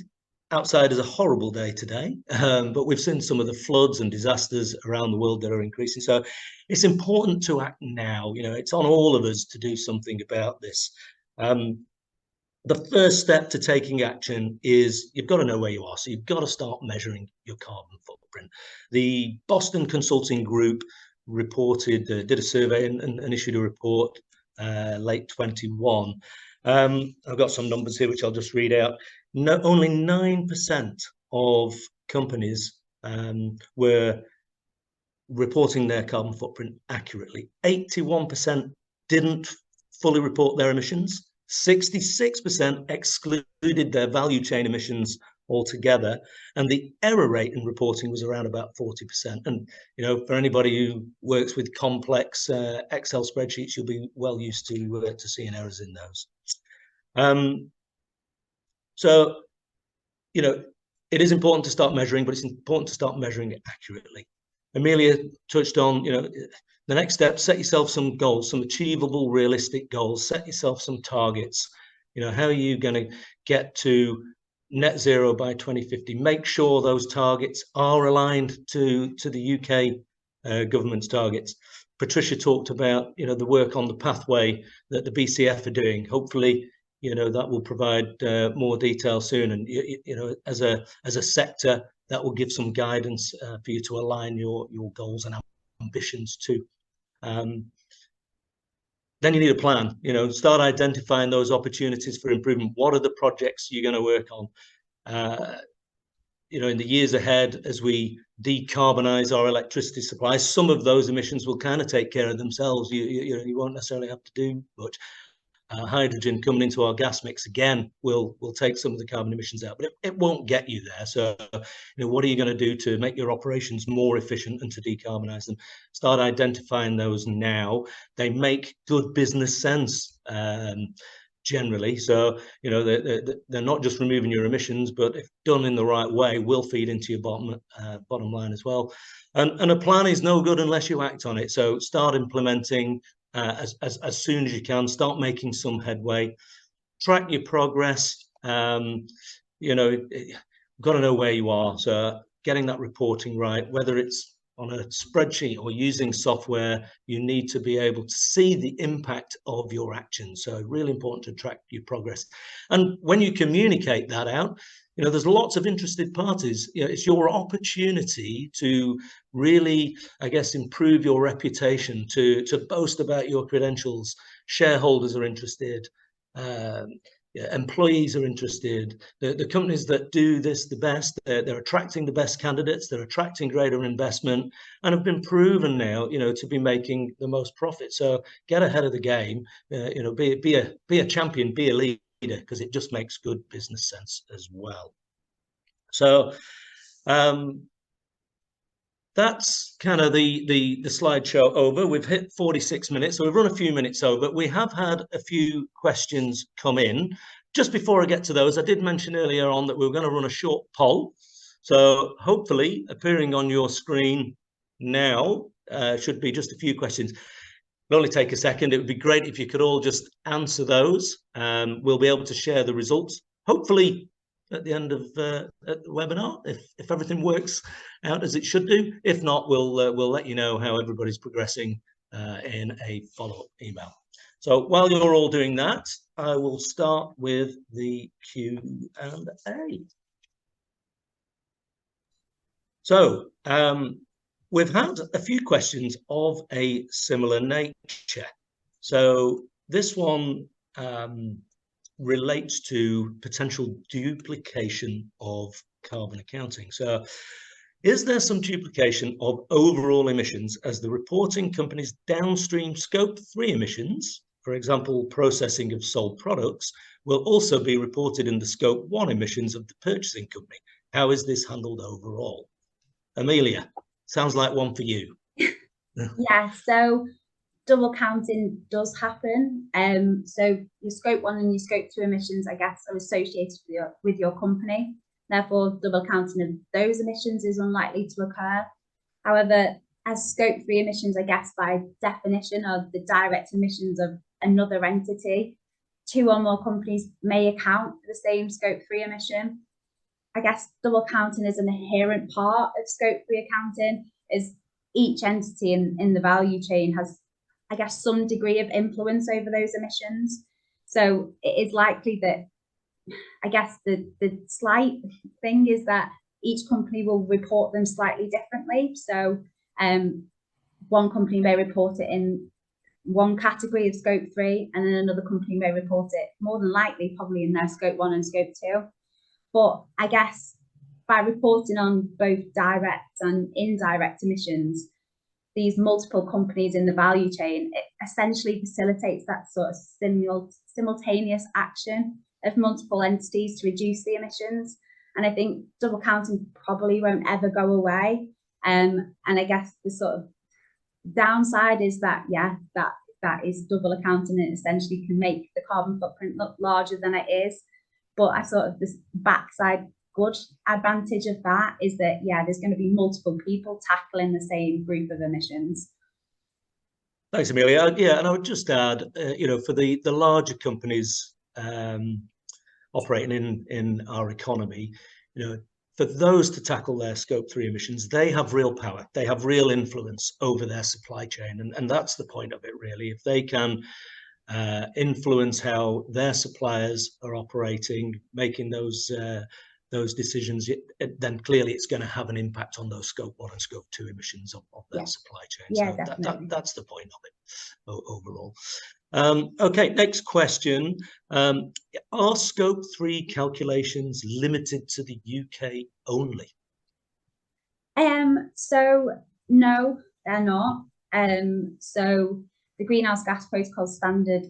Speaker 2: Outside is a horrible day today, but we've seen some of the floods and disasters around the world that are increasing. So it's important to act now. You know, it's on all of us to do something about this. The first step to taking action is you've got to know where you are. So you've got to start measuring your carbon footprint. The Boston Consulting Group reported, did a survey and issued a report late 21. I've got some numbers here which I'll just read out. Only 9% of companies were reporting their carbon footprint accurately. 81% didn't fully report their emissions. 66% excluded their value chain emissions altogether, and the error rate in reporting was around about 40%. And you know, for anybody who works with complex Excel spreadsheets, you'll be well used to seeing errors in those. So, you know, it is important to start measuring, but it's important to start measuring it accurately. Amelia touched on, you know, the next step: set yourself some goals, some achievable, realistic goals. Set yourself some targets. You know, how are you going to get to net zero by 2050? Make sure those targets are aligned to the UK government's targets. Patricia talked about, you know, the work on the pathway that the BCF are doing. Hopefully, you know, that will provide more detail soon, and you know, as a sector, that will give some guidance for you to align your goals and ambitions to. Then you need a plan. You know, start identifying those opportunities for improvement. What are the projects you're going to work on? You know, in the years ahead, as we decarbonize our electricity supplies, some of those emissions will kind of take care of themselves. You won't necessarily have to do much. hydrogen coming into our gas mix again will take some of the carbon emissions out, but it won't get you there. So, what are you going to do to make your operations more efficient and to decarbonize them? Start identifying those now. They make good business sense generally. So, they're not just removing your emissions, but if done in the right way, will feed into your bottom line as well. And a plan is no good unless you act on it. So start implementing as soon as you can. Start making some headway. Track your progress. You've got to know where you are. So getting that reporting right, whether it's on a spreadsheet or using software, you need to be able to see the impact of your actions. So really important to track your progress. And when you communicate that out, there's lots of interested parties. It's your opportunity to really, I guess, improve your reputation, to boast about your credentials. Shareholders are interested. Employees are interested. The companies that do this the best, they're attracting the best candidates, they're attracting greater investment, and have been proven now, to be making the most profit. So get ahead of the game, be a champion, be a leader, because it just makes good business sense as well. So that's kind of the slideshow over. We've hit 46 minutes, so we've run a few minutes over. We have had a few questions come in. Just before I get to those, I did mention earlier on that we were going to run a short poll. So hopefully appearing on your screen now should be just a few questions. It'll only take a second. It would be great if you could all just answer those. We'll be able to share the results, hopefully at the end of the webinar, if everything works out as it should do. If not, we'll let you know how everybody's progressing in a follow-up email. So while you're all doing that, I will start with the Q&A. So we've had a few questions of a similar nature. So this one relates to potential duplication of carbon accounting. So is there some duplication of overall emissions as the reporting company's downstream scope 3 emissions, for example, processing of sold products, will also be reported in the scope 1 emissions of the purchasing company? How is this handled overall? Amelia, sounds like one for you.
Speaker 3: Yeah, so double counting does happen. So your scope 1 and your scope 2 emissions, I guess, are associated with your company. Therefore, double counting of those emissions is unlikely to occur. However, as scope 3 emissions, I guess, by definition, are the direct emissions of another entity, 2 or more companies may account for the same scope 3 emission. I guess double counting is an inherent part of scope 3 accounting, as each entity in the value chain has, I guess, some degree of influence over those emissions. So it is likely that, I guess, the slight thing is that each company will report them slightly differently. So one company may report it in one category of scope 3, and then another company may report it more than likely probably in their scope 1 and scope 2. But I guess by reporting on both direct and indirect emissions, these multiple companies in the value chain, it essentially facilitates that sort of simultaneous action of multiple entities to reduce the emissions. And I think double counting probably won't ever go away. And I guess the sort of downside is that, yeah, that is double accounting, and essentially can make the carbon footprint look larger than it is. But I sort of, this backside good advantage of that is that, yeah, there's going to be multiple people tackling the same group of emissions.
Speaker 2: Thanks, Amelia. Yeah, and I would just add, for the larger companies operating in our economy, for those to tackle their scope 3 emissions, they have real power. They have real influence over their supply chain. And that's the point of it, really. If they can influence how their suppliers are operating, making those decisions, then clearly it's going to have an impact on those scope 1 and scope 2 emissions of their supply chain.
Speaker 3: Yeah,
Speaker 2: so
Speaker 3: definitely.
Speaker 2: That's the point of it overall. Okay, next question. Are scope 3 calculations limited to the UK only?
Speaker 3: So no, they're not. So the Greenhouse Gas Protocol Standard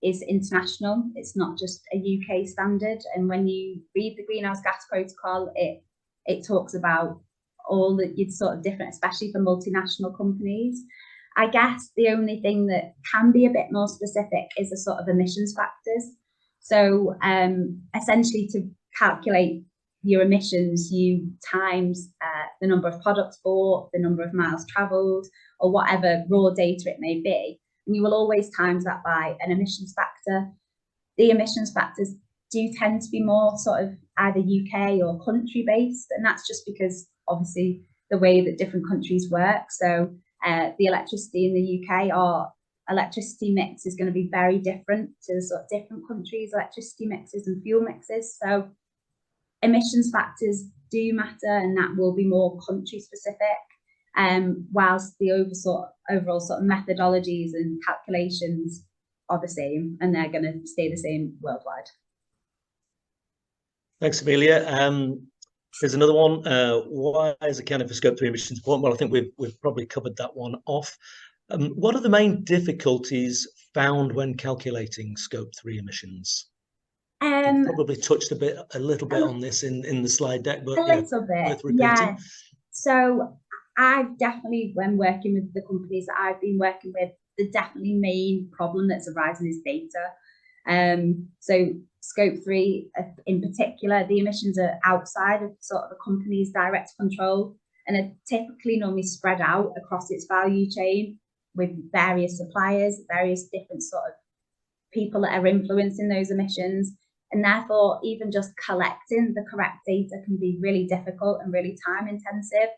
Speaker 3: is international. It's not just a UK standard. And when you read the Greenhouse Gas Protocol, it talks about all the sort of different, especially for multinational companies. I guess the only thing that can be a bit more specific is the sort of emissions factors. So essentially, to calculate your emissions, you times the number of products bought, the number of miles travelled, or whatever raw data it may be. And you will always times that by an emissions factor. The emissions factors do tend to be more sort of either UK or country based, and that's just because obviously the way that different countries work. So the electricity in the UK, our electricity mix is going to be very different to the sort of different countries' electricity mixes and fuel mixes. So emissions factors do matter, and that will be more country specific, whilst the overall sort of methodologies and calculations are the same, and they're going to stay the same worldwide.
Speaker 2: Thanks, Amelia. Here's another one. Why is accounting for Scope 3 emissions important? Well, I think we've probably covered that one off. What are the main difficulties found when calculating Scope 3 emissions? You've probably touched a little bit on this in the slide deck, but
Speaker 3: a little bit,
Speaker 2: worth repeating.
Speaker 3: Yeah. So I've definitely, when working with the companies that I've been working with, the definitely main problem that's arising is data. So Scope 3 in particular, the emissions are outside of sort of the company's direct control and are typically normally spread out across its value chain with various suppliers, various different sort of people that are influencing those emissions. And therefore, even just collecting the correct data can be really difficult and really time intensive.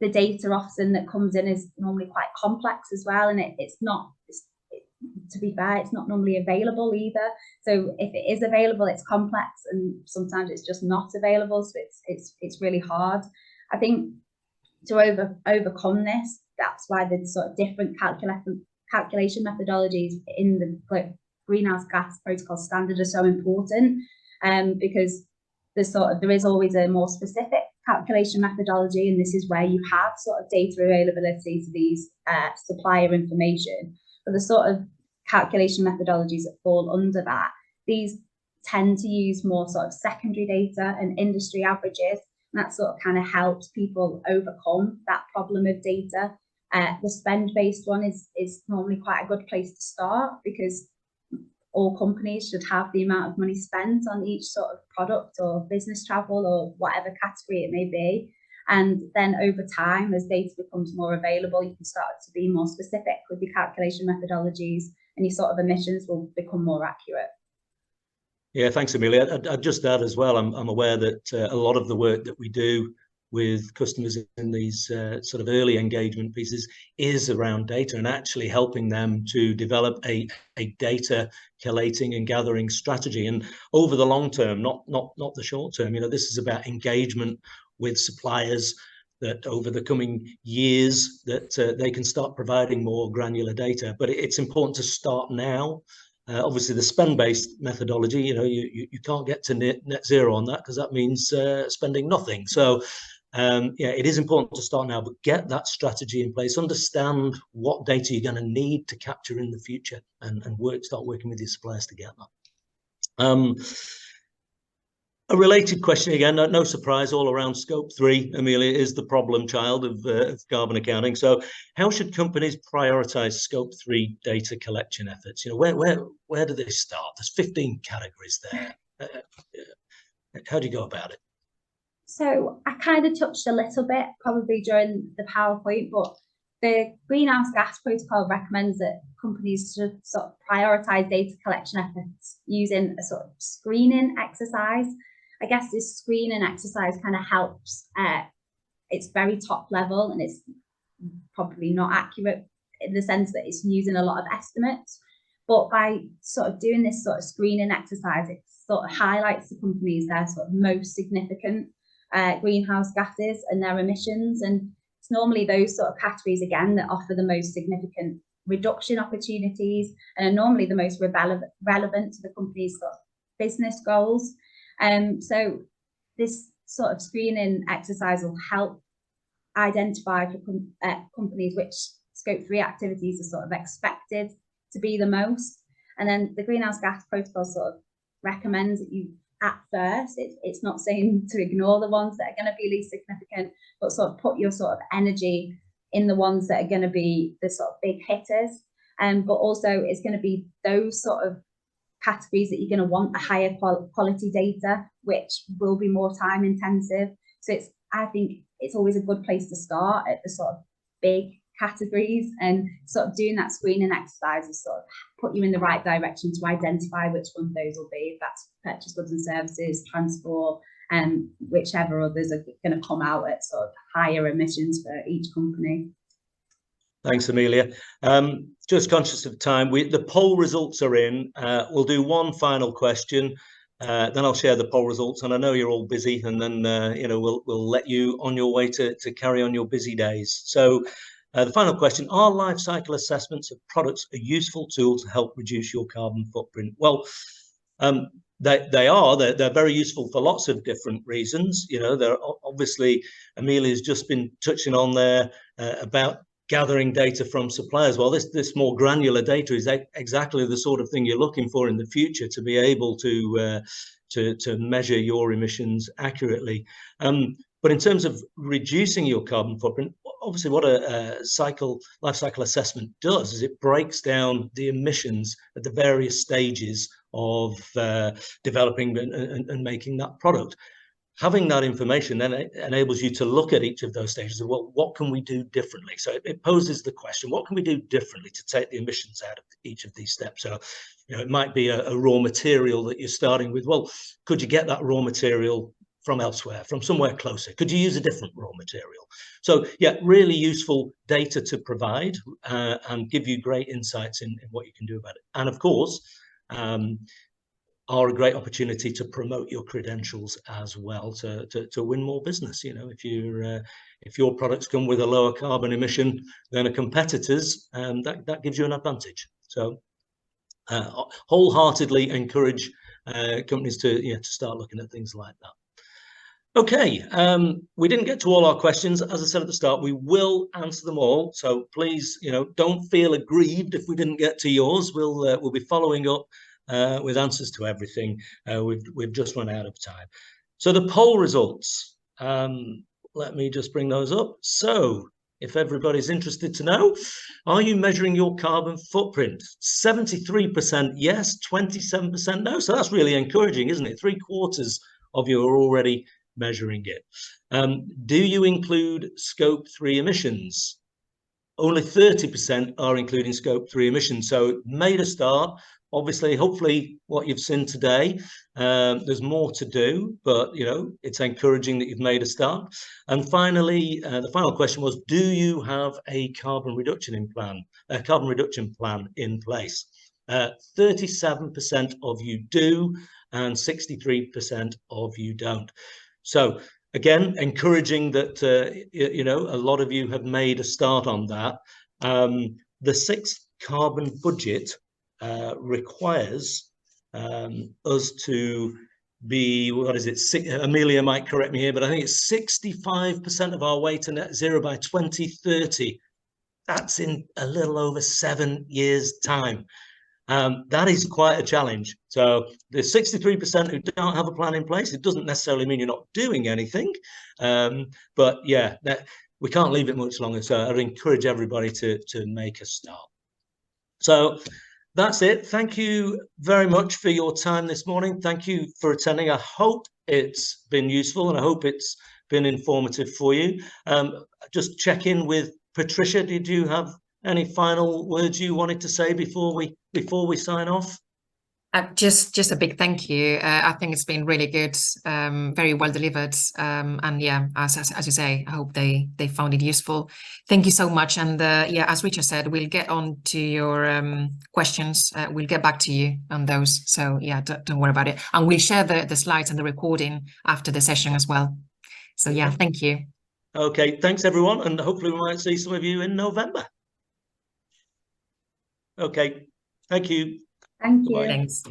Speaker 3: The data often that comes in is normally quite complex as well, and to be fair, it's not normally available either. So if it is available, it's complex, and sometimes it's just not available. So it's really hard. I think to overcome this, that's why the sort of different calculation methodologies in the Greenhouse Gas Protocol standard are so important, because there is always a more specific calculation methodology, and this is where you have sort of data availability to these supplier information. But the sort of calculation methodologies that fall under that, these tend to use more sort of secondary data and industry averages, and that sort of kind of helps people overcome that problem of data. The spend-based one is normally quite a good place to start, because all companies should have the amount of money spent on each sort of product or business travel or whatever category it may be. And then over time, as data becomes more available, you can start to be more specific with your calculation methodologies, and your sort of emissions will become more accurate.
Speaker 2: Yeah, thanks, Amelia. I'd just add as well, I'm aware that a lot of the work that we do with customers in these sort of early engagement pieces is around data, and actually helping them to develop a data collating and gathering strategy. And over the long term, not the short term, this is about engagement with suppliers, that over the coming years that they can start providing more granular data. But it's important to start now. Obviously, the spend-based methodology, you can't get to net zero on that, because that means spending nothing. So yeah, it is important to start now, but get that strategy in place, understand what data you're going to need to capture in the future, and start working with your suppliers to get that. A related question again, no surprise, all around Scope 3, Amelia, is the problem child of carbon accounting. So how should companies prioritize Scope 3 data collection efforts? Where do they start? There's 15 categories there. How do you go about it?
Speaker 3: So I kind of touched a little bit probably during the PowerPoint, but the Greenhouse Gas Protocol recommends that companies should sort of prioritize data collection efforts using a sort of screening exercise. I guess this screening exercise kind of helps. It's very top level, and it's probably not accurate in the sense that it's using a lot of estimates. But by sort of doing this sort of screening exercise, it sort of highlights to companies their sort of most significant greenhouse gases and their emissions. And it's normally those sort of categories, again, that offer the most significant reduction opportunities and are normally the most relevant to the company's sort of business goals. So this sort of screening exercise will help identify for companies which Scope 3 activities are sort of expected to be the most. And then the Greenhouse Gas Protocol sort of recommends that you, at first, it's not saying to ignore the ones that are going to be least significant, but sort of put your sort of energy in the ones that are going to be the sort of big hitters. But also it's going to be those sort of categories that you're going to want the higher quality data, which will be more time intensive. So I think it's always a good place to start at the sort of big categories, and sort of doing that screening exercise will sort of put you in the right direction to identify which one of those will be, if that's purchase goods and services, transport, and whichever others are going to come out at sort of higher emissions for each company.
Speaker 2: Thanks, Amelia. Just conscious of time, the poll results are in. We'll do one final question, then I'll share the poll results. And I know you're all busy, and then we'll let you on your way to carry on your busy days. So the final question: are life cycle assessments of products a useful tool to help reduce your carbon footprint? Well, they are. They're very useful for lots of different reasons. They're obviously, Amelia's just been touching on there about gathering data from suppliers. Well, this more granular data is exactly the sort of thing you're looking for in the future, to be able to measure your emissions accurately. But in terms of reducing your carbon footprint, obviously what a life cycle assessment does is it breaks down the emissions at the various stages of developing and making that product. Having that information then enables you to look at each of those stages and, well, what can we do differently? So it poses the question, what can we do differently to take the emissions out of each of these steps? So, it might be a raw material that you're starting with. Well, could you get that raw material from elsewhere, from somewhere closer? Could you use a different raw material? So yeah, really useful data to provide and give you great insights in what you can do about it. And of course, are a great opportunity to promote your credentials as well, to win more business. If your products come with a lower carbon emission than a competitor's, that gives you an advantage. So wholeheartedly encourage companies to start looking at things like that. Okay, we didn't get to all our questions. As I said at the start, we will answer them all. So please, don't feel aggrieved if we didn't get to yours. We'll be following up with answers to everything. We've just run out of time. So the poll results, let me just bring those up. So if everybody's interested to know, are you measuring your carbon footprint? 73% yes, 27% no. So that's really encouraging, isn't it? 3/4 of you are already measuring it. Do you include scope 3 emissions? Only 30% are including scope 3 emissions. So made a start. Obviously, hopefully what you've seen today, there's more to do, but it's encouraging that you've made a start. And finally, the final question was, do you have a carbon reduction plan in place? 37% of you do, and 63% of you don't. So again, encouraging that a lot of you have made a start on that. The 6th carbon budget requires us to be, Amelia might correct me here, but I think it's 65% of our way to net zero by 2030. That's in a little over 7 years' time. That is quite a challenge. So the 63% who don't have a plan in place, it doesn't necessarily mean you're not doing anything. But yeah, we can't leave it much longer. So I'd encourage everybody to make a start. So that's it. Thank you very much for your time this morning. Thank you for attending. I hope it's been useful and I hope it's been informative for you. Just check in with Patricia. Did you have any final words you wanted to say before we sign off?
Speaker 1: Just a big thank you. I think it's been really good, very well delivered, and yeah, as you say, I hope they found it useful. Thank you so much. And yeah, as Richard said, we'll get on to your questions. We'll get back to you on those. So yeah, don't worry about it. And we'll share the slides and the recording after the session as well. So yeah, thank you.
Speaker 2: Okay, thanks everyone, and hopefully we might see some of you in November. Okay, thank you.
Speaker 3: Thank you.
Speaker 1: Thanks.